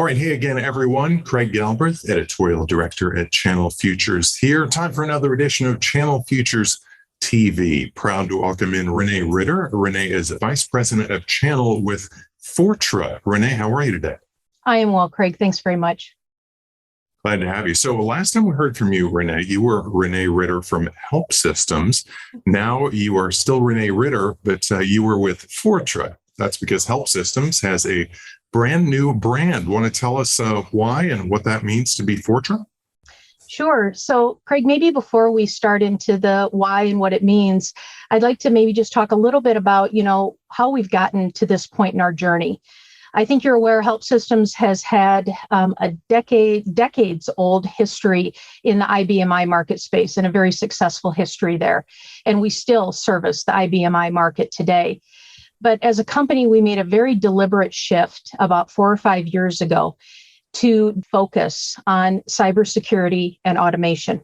All right. Hey again, everyone. Craig Galbraith, editorial director at Channel Futures here. Time for another edition of Channel Futures TV. Proud to welcome in Renee Ritter. Renee is vice president of channel with Fortra. Renee, how are you today? I am well, Craig. Thanks very much. Glad to have you. So last time we heard from you, Renee, you were Renee Ritter from HelpSystems. Now you are still Renee Ritter, but you were with Fortra. That's because HelpSystems has a brand new brand. Want to tell us why and what that means to be Fortra? Sure. So, Craig, maybe before we start into the why and what it means, I'd like to maybe just talk a little bit about, how we've gotten to this point in our journey. I think you're aware HelpSystems has had a decades-old history in the IBMI market space and a very successful history there. And we still service the IBMI market today. But as a company, we made a very deliberate shift about 4 or 5 years ago to focus on cybersecurity and automation.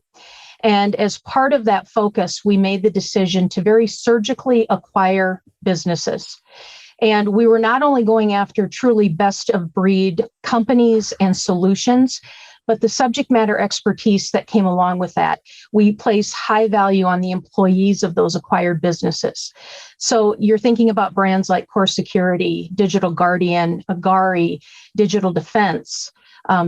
And as part of that focus, we made the decision to very surgically acquire businesses. And we were not only going after truly best of breed companies and solutions, but the subject matter expertise that came along with that. We place high value on the employees of those acquired businesses. So you're thinking about brands like Core Security, Digital Guardian, Agari, Digital Defense,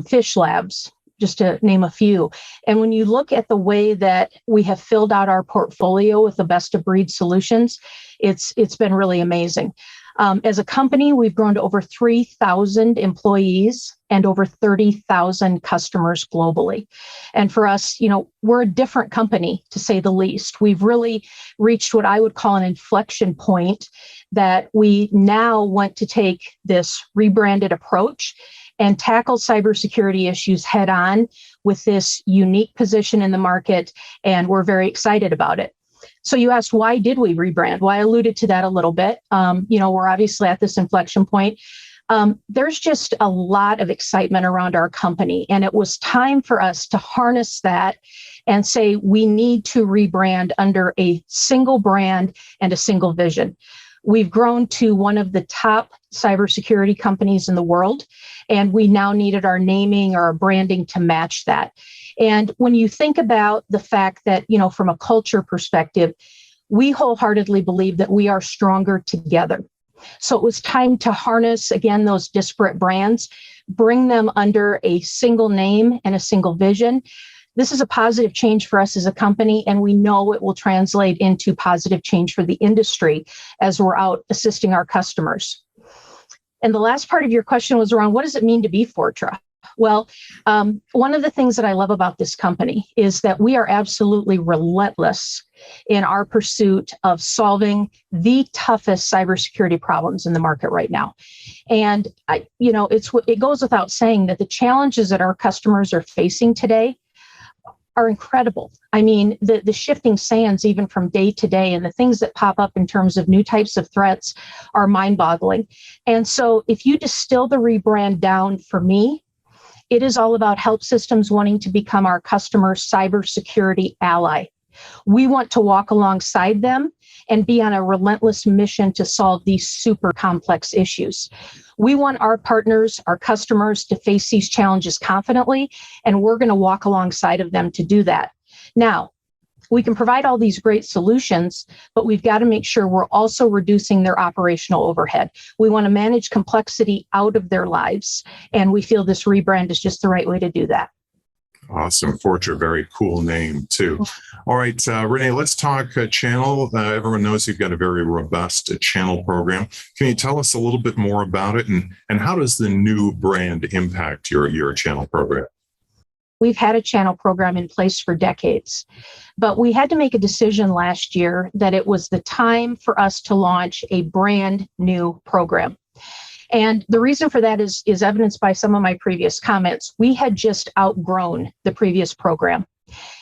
Fish Labs, just to name a few. And when you look at the way that we have filled out our portfolio with the best of breed solutions, it's been really amazing. As a company, we've grown to over 3,000 employees and over 30,000 customers globally. And for us, we're a different company, to say the least. We've really reached what I would call an inflection point that we now want to take this rebranded approach and tackle cybersecurity issues head on with this unique position in the market. And we're very excited about it. So you asked, why did we rebrand? Well, I alluded to that a little bit. We're obviously at this inflection point. There's just a lot of excitement around our company, and it was time for us to harness that and say we need to rebrand under a single brand and a single vision. We've grown to one of the top cybersecurity companies in the world, and we now needed our naming or our branding to match that. And when you think about the fact that, from a culture perspective, we wholeheartedly believe that we are stronger together. So it was time to harness, again, those disparate brands, bring them under a single name and a single vision. This is a positive change for us as a company, and we know it will translate into positive change for the industry as we're out assisting our customers. And the last part of your question was around, what does it mean to be Fortra? Well, one of the things that I love about this company is that we are absolutely relentless in our pursuit of solving the toughest cybersecurity problems in the market right now. And, it goes without saying that the challenges that our customers are facing today are incredible. I mean, the shifting sands, even from day to day, and the things that pop up in terms of new types of threats are mind-boggling. And so if you distill the rebrand down for me, it is all about HelpSystems wanting to become our customer cybersecurity ally. We want to walk alongside them and be on a relentless mission to solve these super complex issues. We want our partners, our customers, to face these challenges confidently, and we're going to walk alongside of them to do that. Now, we can provide all these great solutions, but we've got to make sure we're also reducing their operational overhead. We want to manage complexity out of their lives, and we feel this rebrand is just the right way to do that. Awesome. Fortra, very cool name too. All right, Renee, let's talk channel. Everyone knows you've got a very robust channel program. Can you tell us a little bit more about it, and how does the new brand impact your channel program? We've had a channel program in place for decades, but we had to make a decision last year that it was the time for us to launch a brand new program. And the reason for that is evidenced by some of my previous comments. We had just outgrown the previous program.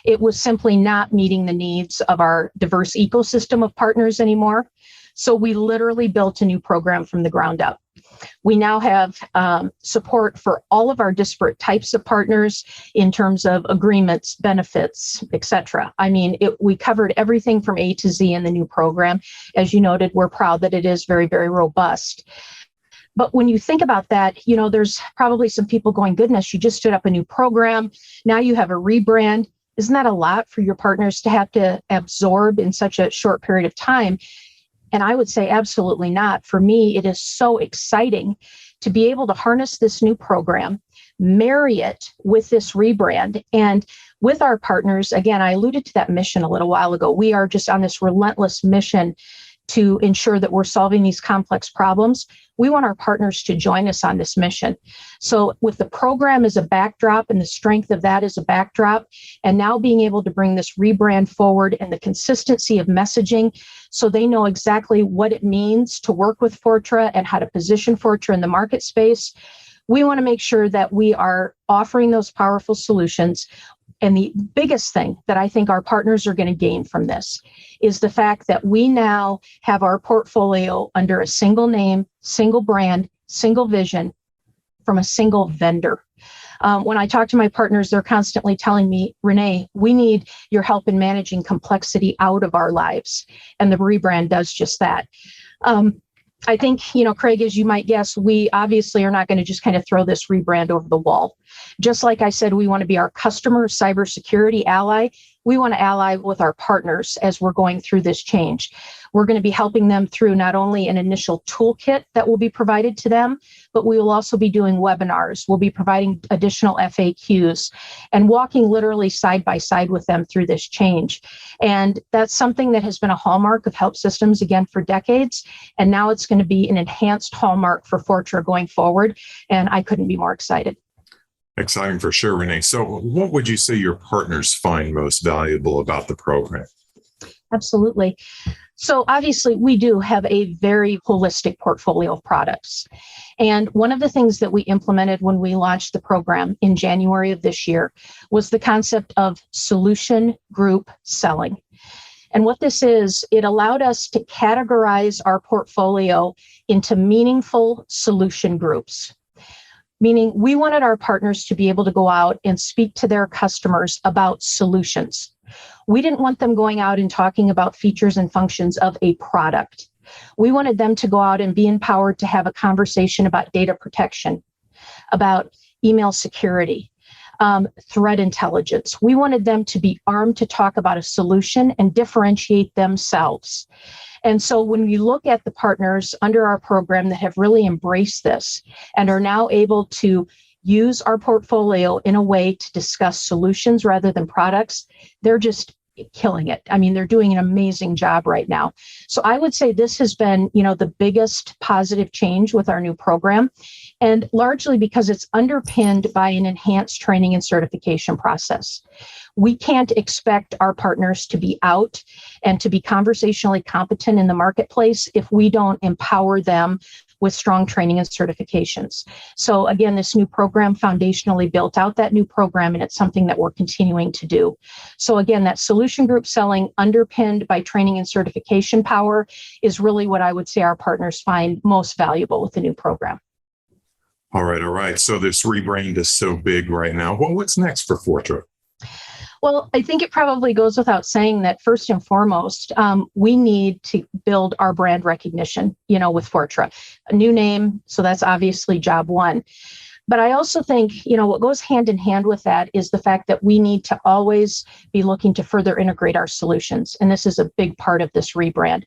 It was simply not meeting the needs of our diverse ecosystem of partners anymore. So we literally built a new program from the ground up. We now have support for all of our disparate types of partners in terms of agreements, benefits, etc. I mean, we covered everything from A to Z in the new program. As you noted, we're proud that it is very, very robust. But when you think about that, there's probably some people going, goodness, you just stood up a new program. Now you have a rebrand. Isn't that a lot for your partners to have to absorb in such a short period of time? And I would say absolutely not. For me, it is so exciting to be able to harness this new program, marry it with this rebrand. And with our partners, again, I alluded to that mission a little while ago. We are just on this relentless mission to ensure that we're solving these complex problems. We want our partners to join us on this mission. So with the program as a backdrop and the strength of that as a backdrop, and now being able to bring this rebrand forward and the consistency of messaging so they know exactly what it means to work with Fortra and how to position Fortra in the market space, we want to make sure that we are offering those powerful solutions. And the biggest thing that I think our partners are going to gain from this is the fact that we now have our portfolio under a single name, single brand, single vision from a single vendor. When I talk to my partners, they're constantly telling me, Renee, we need your help in managing complexity out of our lives. And the rebrand does just that. I think, Craig, as you might guess, we obviously are not going to just kind of throw this rebrand over the wall. Just like I said, we want to be our customer cybersecurity ally. We want to ally with our partners as we're going through this change. We're going to be helping them through not only an initial toolkit that will be provided to them, but we will also be doing webinars. We'll be providing additional FAQs and walking literally side by side with them through this change. And that's something that has been a hallmark of HelpSystems, again, for decades. And now it's going to be an enhanced hallmark for Fortra going forward. And I couldn't be more excited. Exciting for sure, Renee. So what would you say your partners find most valuable about the program? Absolutely. So obviously, we do have a very holistic portfolio of products. And one of the things that we implemented when we launched the program in January of this year was the concept of solution group selling. And what this is, it allowed us to categorize our portfolio into meaningful solution groups. Meaning we wanted our partners to be able to go out and speak to their customers about solutions. We didn't want them going out and talking about features and functions of a product. We wanted them to go out and be empowered to have a conversation about data protection, about email security, threat intelligence. We wanted them to be armed to talk about a solution and differentiate themselves. And so when we look at the partners under our program that have really embraced this and are now able to use our portfolio in a way to discuss solutions rather than products, they're just killing it. I mean, they're doing an amazing job right now. So I would say this has been, the biggest positive change with our new program, and largely because it's underpinned by an enhanced training and certification process. We can't expect our partners to be out and to be conversationally competent in the marketplace if we don't empower them with strong training and certifications. So again, this new program foundationally built out that new program, and it's something that we're continuing to do. So again, that solution group selling underpinned by training and certification power is really what I would say our partners find most valuable with the new program. All right. So this rebrand is so big right now. What's next for Fortra? Well, I think it probably goes without saying that first and foremost, we need to build our brand recognition, with Fortra, a new name. So that's obviously job one. But I also think, what goes hand in hand with that is the fact that we need to always be looking to further integrate our solutions. And this is a big part of this rebrand.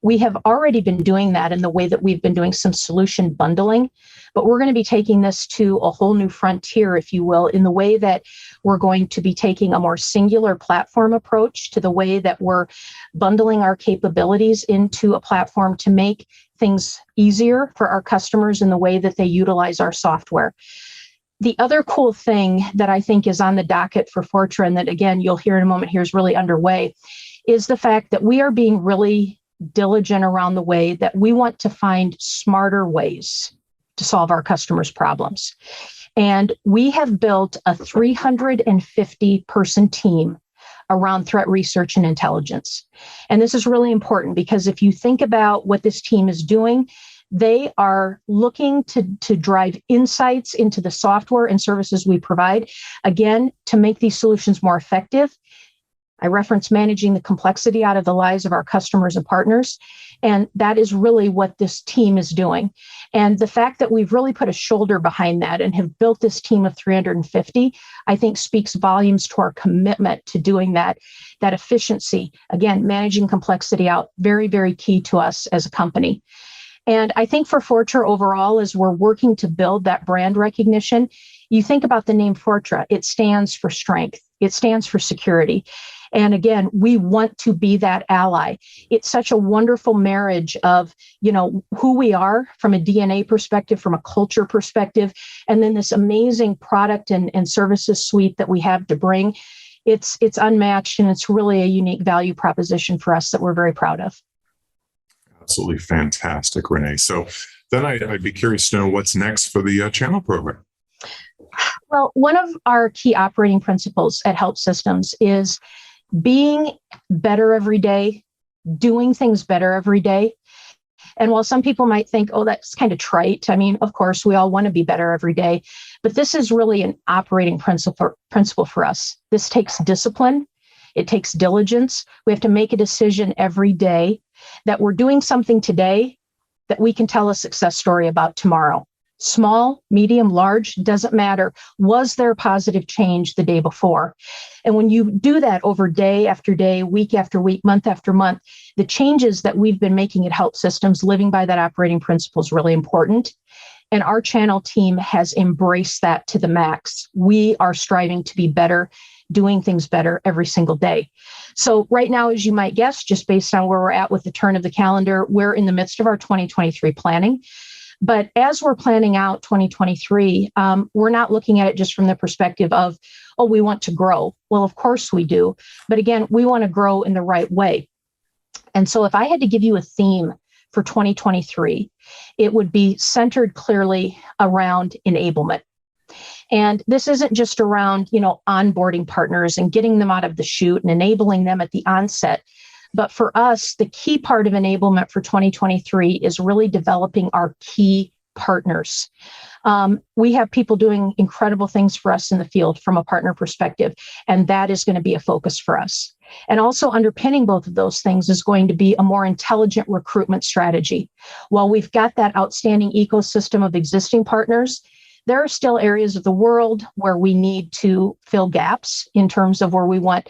We have already been doing that in the way that we've been doing some solution bundling, but we're going to be taking this to a whole new frontier, if you will, in the way that we're going to be taking a more singular platform approach to the way that we're bundling our capabilities into a platform to make things easier for our customers in the way that they utilize our software. The other cool thing that I think is on the docket for Fortra, and that again, you'll hear in a moment here is really underway, is the fact that we are being really diligent around the way that we want to find smarter ways to solve our customers' problems. And we have built a 350-person team around threat research and intelligence. And this is really important because if you think about what this team is doing, they are looking to drive insights into the software and services we provide, again, to make these solutions more effective, I reference managing the complexity out of the lives of our customers and partners. And that is really what this team is doing. And the fact that we've really put a shoulder behind that and have built this team of 350, I think speaks volumes to our commitment to doing that efficiency. Again, managing complexity out, very, very key to us as a company. And I think for Fortra overall, as we're working to build that brand recognition, you think about the name Fortra, it stands for strength. It stands for security. And again, we want to be that ally. It's such a wonderful marriage of, who we are from a DNA perspective, from a culture perspective, and then this amazing product and services suite that we have to bring. It's unmatched, and it's really a unique value proposition for us that we're very proud of. Absolutely fantastic, Renee. So then I'd be curious to know what's next for the channel program. Well, one of our key operating principles at HelpSystems is being better every day, doing things better every day. And while some people might think, oh, that's kind of trite, I mean, of course, we all want to be better every day, but this is really an operating principle for us. This takes discipline. It takes diligence. We have to make a decision every day that we're doing something today that we can tell a success story about tomorrow. Small, medium, large, doesn't matter. Was there positive change the day before? And when you do that over day after day, week after week, month after month, the changes that we've been making at HelpSystems, living by that operating principle, is really important. And our channel team has embraced that to the max. We are striving to be better, doing things better every single day. So right now, as you might guess, just based on where we're at with the turn of the calendar, we're in the midst of our 2023 planning. But as we're planning out 2023, we're not looking at it just from the perspective of, oh, we want to grow. Well, of course we do. But again, we want to grow in the right way. And so if I had to give you a theme for 2023, it would be centered clearly around enablement. And this isn't just around, onboarding partners and getting them out of the chute and enabling them at the onset. But for us, the key part of enablement for 2023 is really developing our key partners. We have people doing incredible things for us in the field from a partner perspective, and that is going to be a focus for us. And also underpinning both of those things is going to be a more intelligent recruitment strategy. While we've got that outstanding ecosystem of existing partners, there are still areas of the world where we need to fill gaps in terms of where we want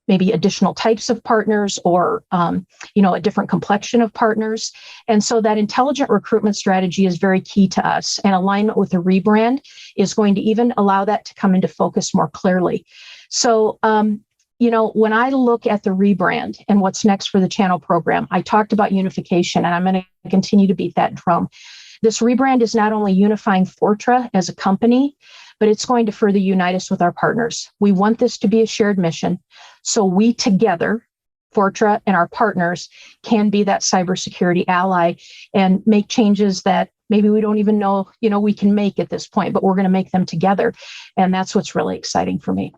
maybe additional types of partners or, a different complexion of partners. And so that intelligent recruitment strategy is very key to us. And alignment with the rebrand is going to even allow that to come into focus more clearly. So, when I look at the rebrand and what's next for the channel program, I talked about unification, and I'm going to continue to beat that drum. This rebrand is not only unifying Fortra as a company, but it's going to further unite us with our partners. We want this to be a shared mission. So we together, Fortra and our partners, can be that cybersecurity ally and make changes that maybe we don't even know, we can make at this point, but we're going to make them together. And that's what's really exciting for me.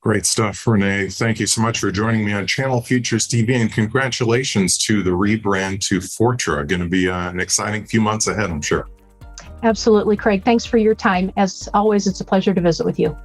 Great stuff, Renee. Thank you so much for joining me on Channel Futures TV, and congratulations to the rebrand to Fortra. Going to be an exciting few months ahead, I'm sure. Absolutely, Craig. Thanks for your time. As always, it's a pleasure to visit with you.